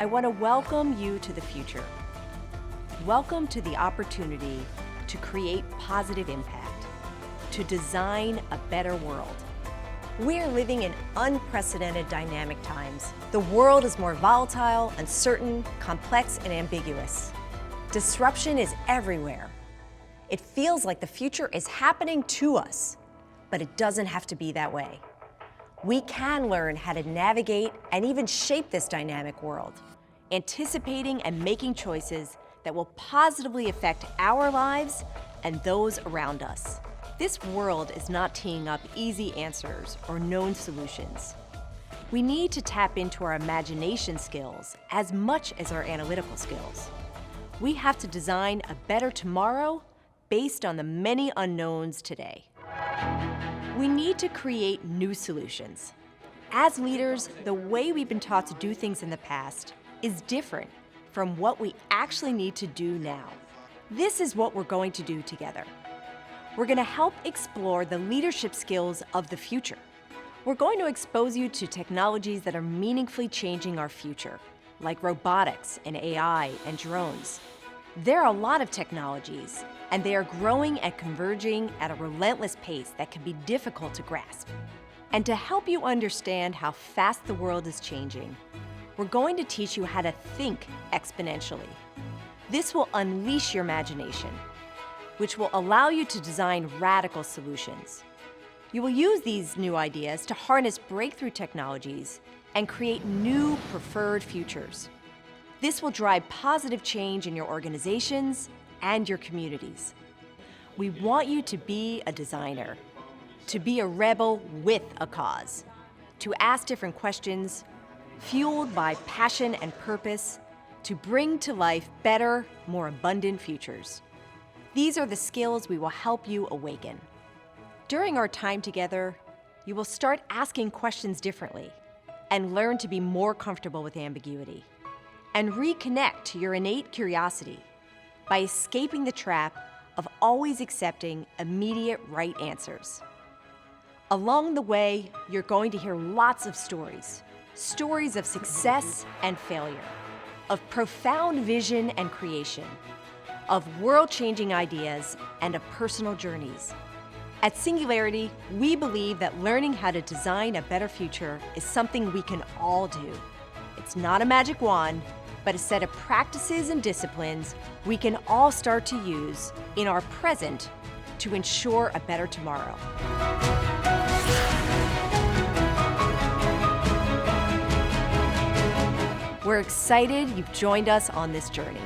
I want to welcome you to the future. Welcome to the opportunity to create positive impact, to design a better world. We are living in unprecedented dynamic times. The world is more volatile, uncertain, complex, and ambiguous. Disruption is everywhere. It feels like the future is happening to us, but it doesn't have to be that way. We can learn how to navigate and even shape this dynamic world, anticipating and making choices that will positively affect our lives and those around us. This world is not teeing up easy answers or known solutions. We need to tap into our imagination skills as much as our analytical skills. We have to design a better tomorrow based on the many unknowns today. We need to create new solutions. As leaders, the way we've been taught to do things in the past is different from what we actually need to do now. This is what we're going to do together. We're going to help explore the leadership skills of the future. We're going to expose you to technologies that are meaningfully changing our future, like robotics and AI and drones. There are a lot of technologies, and they are growing and converging at a relentless pace that can be difficult to grasp. And to help you understand how fast the world is changing, we're going to teach you how to think exponentially. This will unleash your imagination, which will allow you to design radical solutions. You will use these new ideas to harness breakthrough technologies and create new preferred futures. This will drive positive change in your organizations and your communities. We want you to be a designer, to be a rebel with a cause, to ask different questions, fueled by passion and purpose, to bring to life better, more abundant futures. These are the skills we will help you awaken. During our time together, you will start asking questions differently and learn to be more comfortable with ambiguity, and reconnect to your innate curiosity by escaping the trap of always accepting immediate right answers. Along the way, you're going to hear lots of stories of success and failure, of profound vision and creation, of world-changing ideas, and of personal journeys. At Singularity, we believe that learning how to design a better future is something we can all do. It's not a magic wand, but a set of practices and disciplines we can all start to use in our present to ensure a better tomorrow. We're excited you've joined us on this journey.